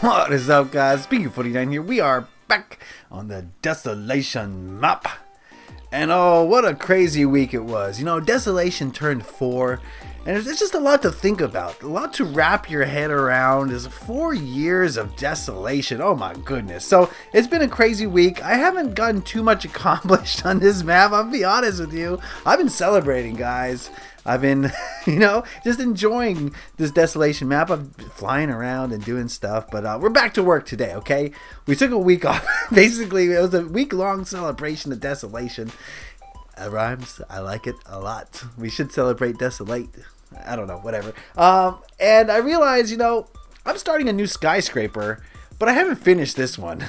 What is up, guys? Speaking49 here. We are back on the Desolation map. And oh, what a crazy week it was. You know, Desolation turned 4. And it's just a lot to think about. A lot to wrap your head around. Is 4 years of Desolation. Oh my goodness. So it's been a crazy week. I haven't gotten too much accomplished on this map. I'll be honest with you. I've been celebrating, guys. I've been, just enjoying this Desolation map. I'm flying around and doing stuff, but we're back to work today, okay? We took a week off. Basically, it was a week-long celebration of Desolation. It rhymes. I like it a lot. We should celebrate Desolate. I don't know, whatever. And I realized, I'm starting a new skyscraper, but I haven't finished this one.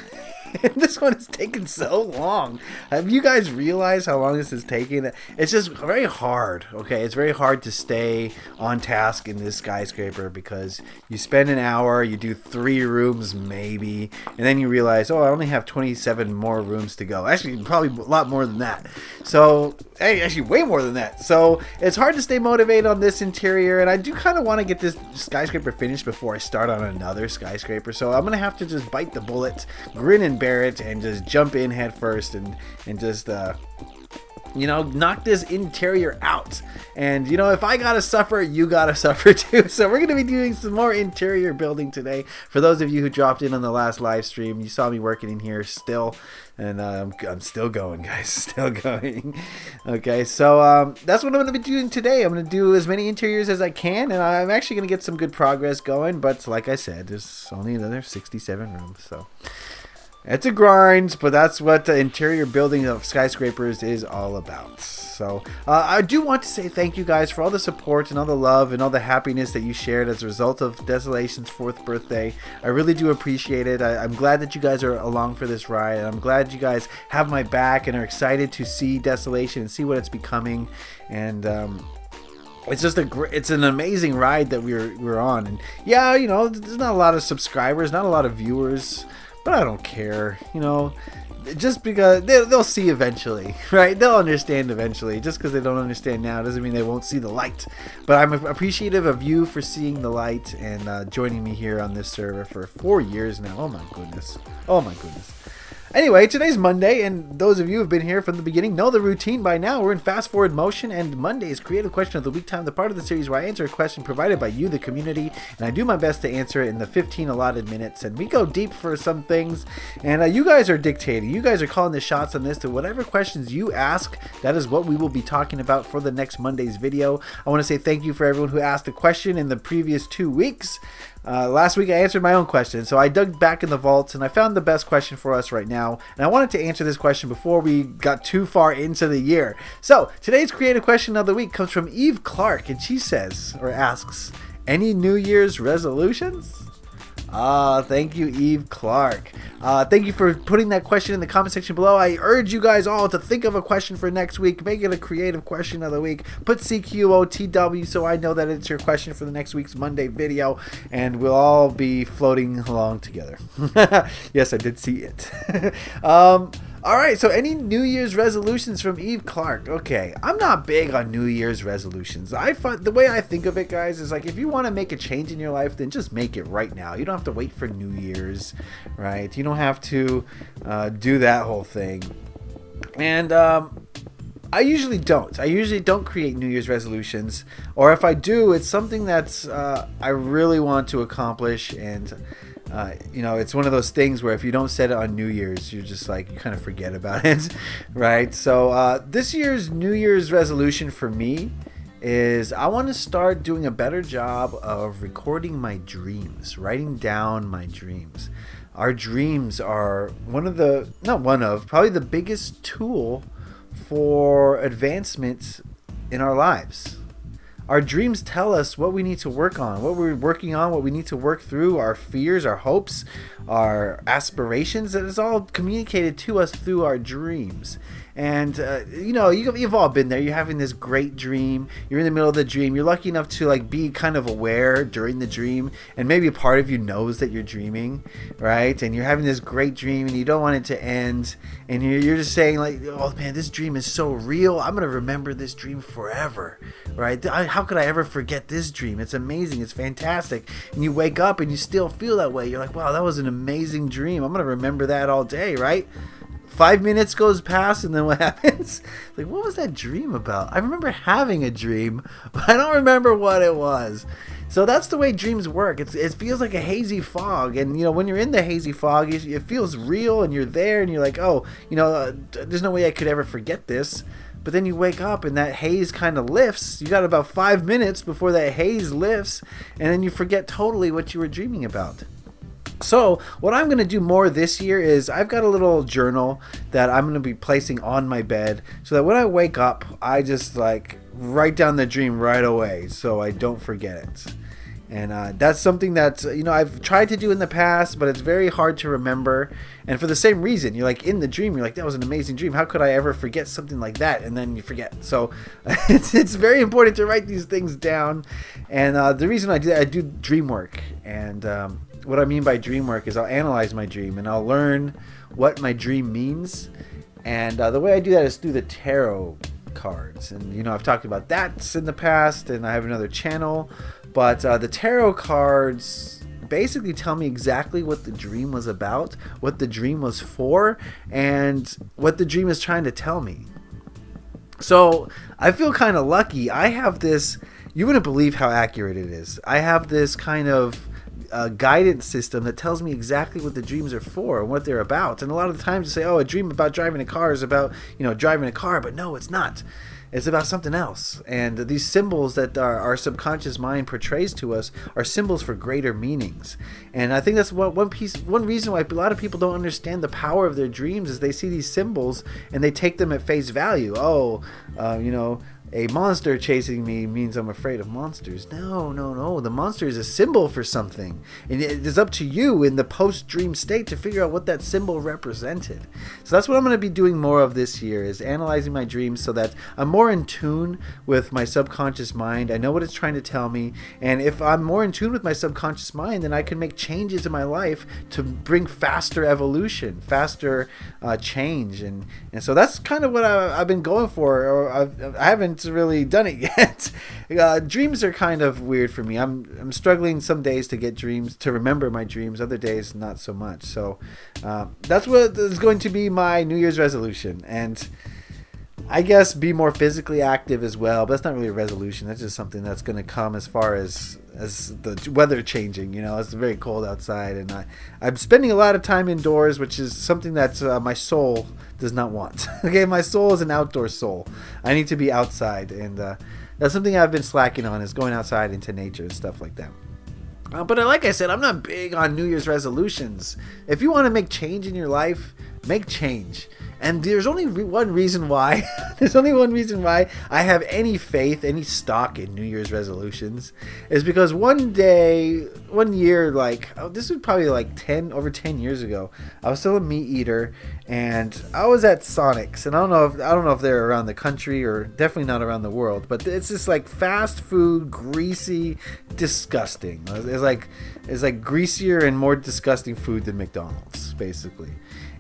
And this one has taken so long. Have you guys realized how long this is taking? It's just very hard, okay? It's very hard to stay on task in this skyscraper because you spend an hour, you do 3 rooms maybe, and then you realize, oh, I only have 27 more rooms to go. Actually, probably a lot more than that. So, actually way more than that. So, it's hard to stay motivated on this interior, and I do kind of want to get this skyscraper finished before I start on another skyscraper. So, I'm going to have to just bite the bullet, grin and bear it, and just jump in head first and just knock this interior out. And if I gotta suffer, you gotta suffer too. So we're gonna be doing some more interior building today. For those of you who dropped in on the last live stream, you saw me working in here still, and I'm still going, guys. Still going. Okay, so that's what I'm gonna be doing today. I'm gonna do as many interiors as I can, and I'm actually gonna get some good progress going. But like I said, there's only another 67 rooms, so it's a grind, but that's what the interior building of skyscrapers is all about. So I do want to say thank you guys for all the support and all the love and all the happiness that you shared as a result of Desolation's 4th birthday. I really do appreciate it. I'm glad that you guys are along for this ride. I'm glad you guys have my back and are excited to see Desolation and see what it's becoming. And it's just it's an amazing ride that we're on. And yeah, there's not a lot of subscribers, not a lot of viewers. But I don't care, just because they'll see eventually, right? They'll understand eventually. Just because they don't understand now doesn't mean they won't see the light. But I'm appreciative of you for seeing the light and joining me here on this server for 4 years now. Oh my goodness. Oh my goodness. Anyway, today's Monday, and those of you who have been here from the beginning know the routine by now. We're in fast forward motion, and Monday is Creative Question of the Week time, the part of the series where I answer a question provided by you, the community, and I do my best to answer it in the 15 allotted minutes. And we go deep for some things, and you guys are dictating. You guys are calling the shots on this. To whatever questions you ask, that is what we will be talking about for the next Monday's video. I want to say thank you for everyone who asked a question in the previous 2 weeks. Last week I answered my own question, so I dug back in the vaults and I found the best question for us right now, and I wanted to answer this question before we got too far into the year. So today's creative question of the week comes from Eve Clark, and she says, or asks, any New Year's resolutions? Thank you, Eve Clark. Thank you for putting that question in the comment section below. I urge you guys all to think of a question for next week. Make it a creative question of the week. Put CQOTW so I know that it's your question for the next week's Monday video, and we'll all be floating along together. Yes, I did see it. Alright, so any New Year's resolutions from Eve Clark? Okay, I'm not big on New Year's resolutions. The way I think of it, guys, is like if you want to make a change in your life, then just make it right now. You don't have to wait for New Year's, right? You don't have to do that whole thing. And I usually don't. I usually don't create New Year's resolutions. Or if I do, it's something that's I really want to accomplish, and it's one of those things where if you don't set it on New Year's, you're just like, you kind of forget about it, right? So this year's New Year's resolution for me is I want to start doing a better job of recording my dreams, writing down my dreams. Our dreams are probably the biggest tool for advancement in our lives. Our dreams tell us what we need to work on, what we're working on, what we need to work through, our fears, our hopes, our aspirations. That is all communicated to us through our dreams. And you've all been there. You're having this great dream. You're in the middle of the dream. You're lucky enough to like be kind of aware during the dream, and maybe a part of you knows that you're dreaming, right? And you're having this great dream, and you don't want it to end. And you're just saying like, oh man, this dream is so real. I'm gonna remember this dream forever, right? How could I ever forget this dream? It's amazing. It's fantastic. And you wake up and you still feel that way. You're like, wow, that was an amazing dream. I'm gonna remember that all day, right? 5 minutes goes past, and then what happens? Like, what was that dream about? I remember having a dream, but I don't remember what it was. So that's the way dreams work. It feels like a hazy fog, and when you're in the hazy fog, it feels real, and you're there, and you're like, oh, there's no way I could ever forget this. But then you wake up, and that haze kind of lifts. You got about 5 minutes before that haze lifts, and then you forget totally what you were dreaming about. So what I'm going to do more this year is I've got a little journal that I'm going to be placing on my bed so that when I wake up, I just like write down the dream right away so I don't forget it. And that's something that, I've tried to do in the past, but it's very hard to remember. And for the same reason, you're like in the dream, you're like, that was an amazing dream. How could I ever forget something like that? And then you forget. So it's very important to write these things down. And the reason I do that, I do dream work. And what I mean by dream work is I'll analyze my dream and I'll learn what my dream means. And the way I do that is through the tarot cards. And, I've talked about that in the past, and I have another channel. But the tarot cards basically tell me exactly what the dream was about, what the dream was for, and what the dream is trying to tell me. So I feel kind of lucky. I have this, you wouldn't believe how accurate it is. I have this kind of guidance system that tells me exactly what the dreams are for and what they're about. And a lot of the times you say, oh, a dream about driving a car is about, driving a car, but no, it's not. It's about something else. And these symbols that our subconscious mind portrays to us are symbols for greater meanings. And I think that's one reason why a lot of people don't understand the power of their dreams is they see these symbols and they take them at face value. Oh, a monster chasing me means I'm afraid of monsters. No. The monster is a symbol for something. And it is up to you in the post-dream state to figure out what that symbol represented. So that's what I'm going to be doing more of this year, is analyzing my dreams so that I'm more in tune with my subconscious mind. I know what it's trying to tell me. And if I'm more in tune with my subconscious mind, then I can make changes in my life to bring faster evolution, faster change. And so that's kind of what I've been going for. Or I haven't really done it yet. Dreams are kind of weird for me. I'm struggling some days to get dreams, to remember my dreams, other days not so much. So that's what is going to be my New Year's resolution, and I guess be more physically active as well. But that's not really a resolution. That's just something that's going to come as far as the weather changing. It's very cold outside, and I'm spending a lot of time indoors, which is something that my soul does not want. Okay, my soul is an outdoor soul. I need to be outside, and that's something I've been slacking on, is going outside into nature and stuff like that. But like I said, I'm not big on New Year's resolutions. If you want to make change in your life, make change. And there's only one reason why. There's only one reason why I have any faith, any stock in New Year's resolutions, is because one year, this was probably over 10 years ago. I was still a meat eater, and I was at Sonic's, and I don't know if they're around the country or definitely not around the world, but it's just like fast food, greasy, disgusting. It's like greasier and more disgusting food than McDonald's, basically.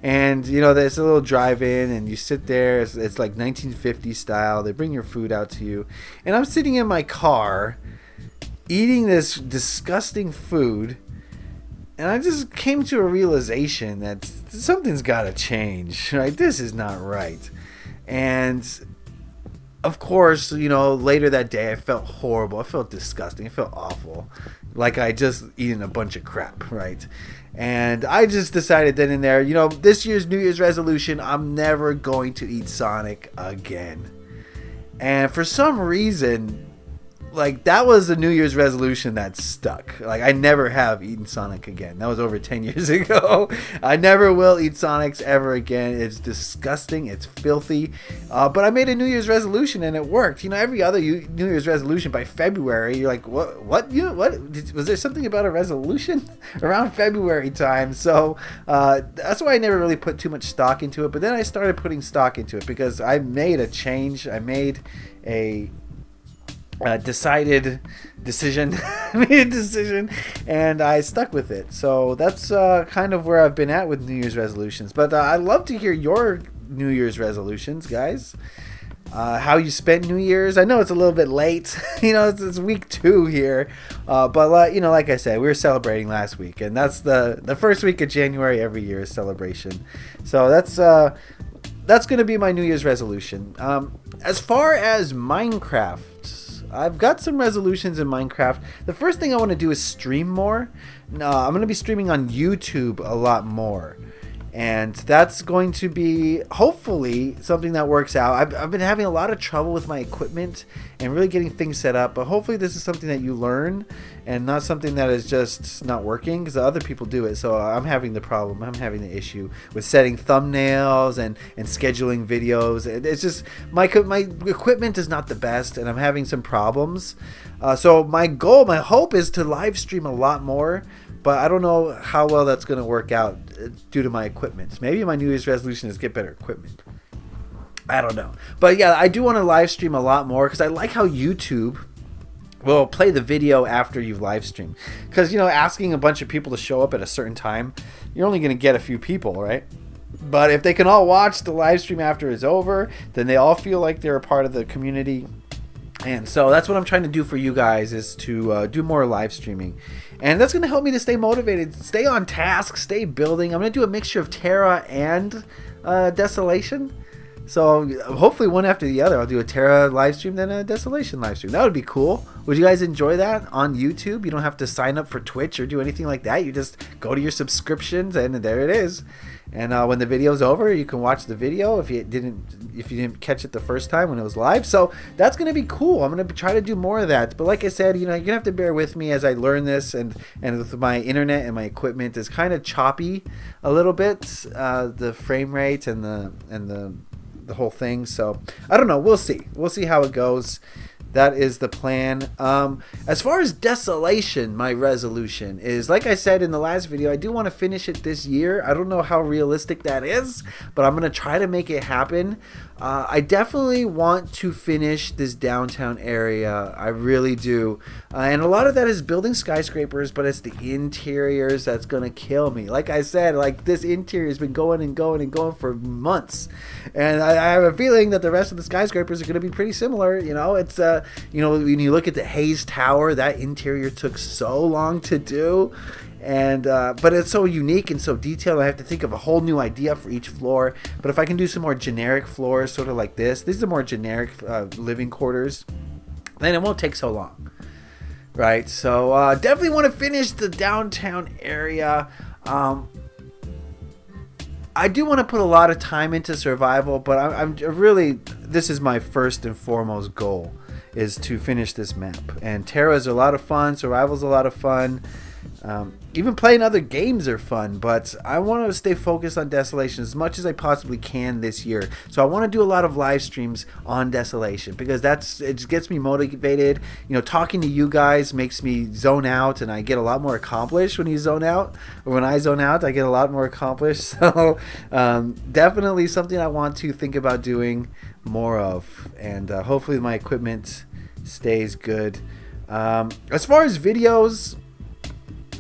And there's a little drive-in, and you sit there. It's like 1950s style. They bring your food out to you, and I'm sitting in my car eating this disgusting food, and I just came to a realization that something's got to change. Right? This is not right. And of course, later that day I felt horrible. I felt disgusting. I felt awful, like I just eaten a bunch of crap, right? And I just decided then and there, this year's New Year's resolution, I'm never going to eat Sonic again. And for some reason, like that was a New Year's resolution that stuck. Like I never have eaten Sonic again. That was over 10 years ago. I never will eat Sonics ever again. It's disgusting. It's filthy. But I made a New Year's resolution and it worked. You know, every other New Year's resolution by February, you're like, what? Was there something about a resolution around February time? So that's why I never really put too much stock into it. But then I started putting stock into it because I made a change. I made a decided decision and I stuck with it. So that's kind of where I've been at with New Year's resolutions. But I'd love to hear your New Year's resolutions, guys. How you spent New Year's. I know it's a little bit late. You know, it's week 2 here. But you know, like I said, we were celebrating last week, and that's the first week of January every year is celebration. So that's going to be my New Year's resolution. As far as Minecraft, I've got some resolutions in Minecraft. The first thing I want to do is stream more. I'm going to be streaming on YouTube a lot more. And that's going to be, hopefully, something that works out. I've been having a lot of trouble with my equipment and really getting things set up. But hopefully this is something that you learn and not something that is just not working because other people do it. So I'm having the problem. I'm having the issue with setting thumbnails and scheduling videos. It's just, my equipment is not the best and I'm having some problems. So my goal, my hope is to live stream a lot more. But I don't know how well that's going to work out due to my equipment. Maybe my New Year's resolution is get better equipment. I don't know. But yeah, I do want to live stream a lot more because I like how YouTube will play the video after you've live streamed. Because, you know, asking a bunch of people to show up at a certain time, you're only going to get a few people, right? But if they can all watch the live stream after it's over, then they all feel like they're a part of the community. And so that's what I'm trying to do for you guys is to do more live streaming. And that's going to help me to stay motivated, stay on task, stay building. I'm going to do a mixture of Terra and Desolation. So hopefully one after the other. I'll do a Terra live stream, then a Desolation live stream. That would be cool. Would you guys enjoy that on YouTube? You don't have to sign up for Twitch or do anything like that. You just go to your subscriptions and there it is. And when the video's over, you can watch the video if you didn't catch it the first time when it was live. So that's going to be cool. I'm going to try to do more of that. But like I said, you know, you're going to have to bear with me as I learn this. And with my internet and my equipment is kind of choppy a little bit. The frame rate and the whole thing. So I don't know. We'll see. We'll see how it goes. That is the plan. As far as Desolation, my resolution is, like I said in the last video, I do want to finish it this year. I don't know how realistic that is, but I'm going to try to make it happen. I definitely want to finish this downtown area. I really do. And a lot of that is building skyscrapers, but it's the interiors that's going to kill me. Like I said, like this interior has been going and going and going for months. And I have a feeling that the rest of the skyscrapers are going to be pretty similar. You know, it's, you know, when you look at the Hayes Tower, that interior took so long to do. And but it's so unique and so detailed. I have to think of a whole new idea for each floor. But if I can do some more generic floors, sort of like this, these are more generic living quarters, then it won't take so long, right? So definitely want to finish the downtown area. I do want to put a lot of time into survival, but I'm really, this is my first and foremost goal, is to finish this map. And Terra is a lot of fun, survival's a lot of fun. Even playing other games are fun, but I want to stay focused on Desolation as much as I possibly can this year. So I want to do a lot of live streams on Desolation because it gets me motivated. You know, talking to you guys makes me zone out, and I get a lot more accomplished when you zone out, or when I zone out, I get a lot more accomplished. So definitely something I want to think about doing more of, and hopefully my equipment stays good. As far as videos,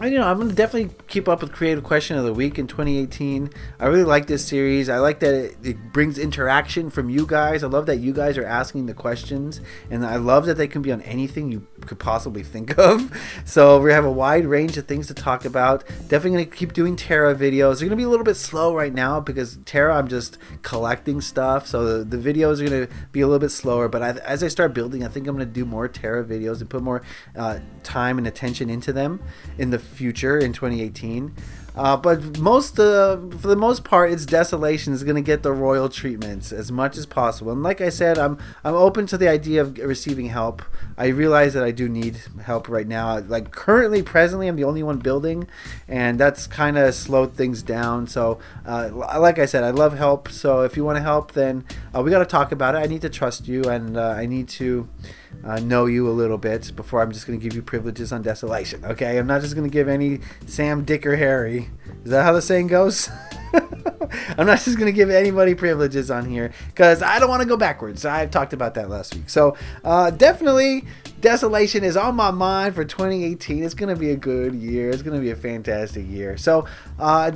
you know, I'm going to definitely keep up with Creative Question of the Week in 2018. I really like this series. I like that it brings interaction from you guys. I love that you guys are asking the questions. And I love that they can be on anything you could possibly think of. So we have a wide range of things to talk about. Definitely going to keep doing Terra videos. They're going to be a little bit slow right now because Terra, I'm just collecting stuff. So the videos are going to be a little bit slower. But as I start building, I think I'm going to do more Terra videos and put more time and attention into them in the future in 2018. But for the most part, it's Desolation is going to get the royal treatments as much as possible. And like I said, I'm open to the idea of receiving help. I realize that I do need help right now. Like presently, I'm the only one building, and that's kind of slowed things down. So, like I said, I love help. So if you want to help, then we got to talk about it. I need to trust you, and I need to know you a little bit before I'm just going to give you privileges on Desolation. Okay, I'm not just going to give any Sam, Dick, or Harry. Is that how the saying goes? I'm not just going to give anybody privileges on here because I don't want to go backwards. I talked about that last week. So definitely Desolation is on my mind for 2018. It's going to be a good year. It's going to be a fantastic year. So I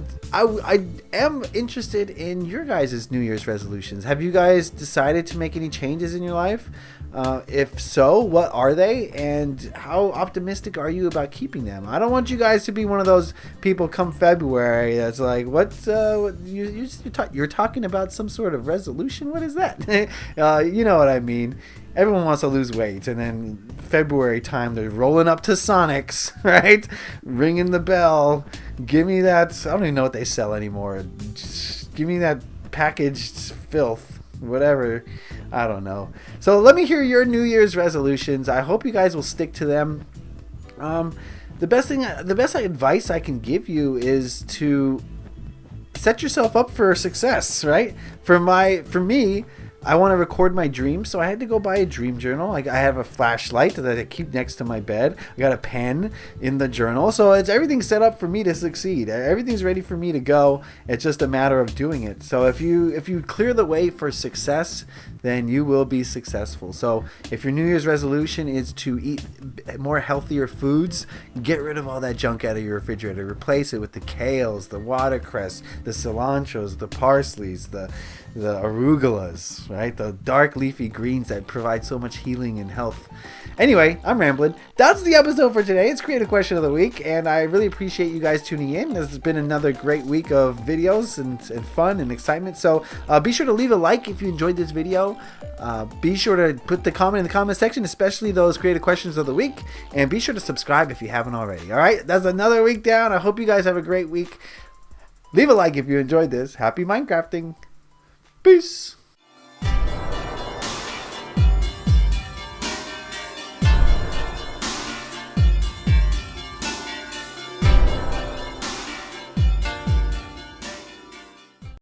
am interested in your guys' New Year's resolutions. Have you guys decided to make any changes in your life? If so, what are they, and how optimistic are you about keeping them? I don't want you guys to be one of those people come February that's like, you're talking about some sort of resolution? What is that? You know what I mean. Everyone wants to lose weight, and then February time, they're rolling up to Sonic's, right? Ringing the bell. Give me that. I don't even know what they sell anymore. Just give me that packaged filth. Whatever. I don't know. So let me hear your New Year's resolutions. I hope you guys will stick to them. The best advice I can give you is to set yourself up for success, right? For me, I want to record my dreams, so I had to go buy a dream journal. I have a flashlight that I keep next to my bed. I got a pen in the journal, so everything's set up for me to succeed. Everything's ready for me to go. It's just a matter of doing it. So if you clear the way for success, then you will be successful. So if your New Year's resolution is to eat more healthier foods, get rid of all that junk out of your refrigerator. Replace it with the kales, the watercress, the cilantros, the parsleys, the arugulas, right? The dark leafy greens that provide so much healing and health. Anyway, I'm rambling. That's the episode for today. It's Creative Question of the Week, and I really appreciate you guys tuning in. This has been another great week of videos and fun and excitement. So be sure to leave a like if you enjoyed this video. Be sure to put the comment in the comment section, especially those Creative Questions of the Week, and be sure to subscribe if you haven't already. All right, that's another week down. I hope you guys have a great week. Leave a like if you enjoyed this. Happy Minecrafting. Peace.